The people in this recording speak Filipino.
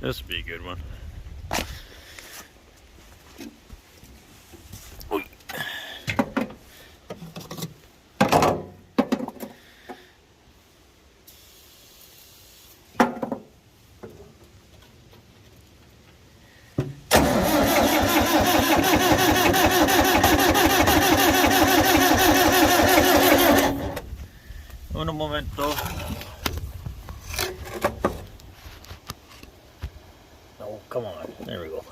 This would be a good one. Un momento. Oh, come on. There we go.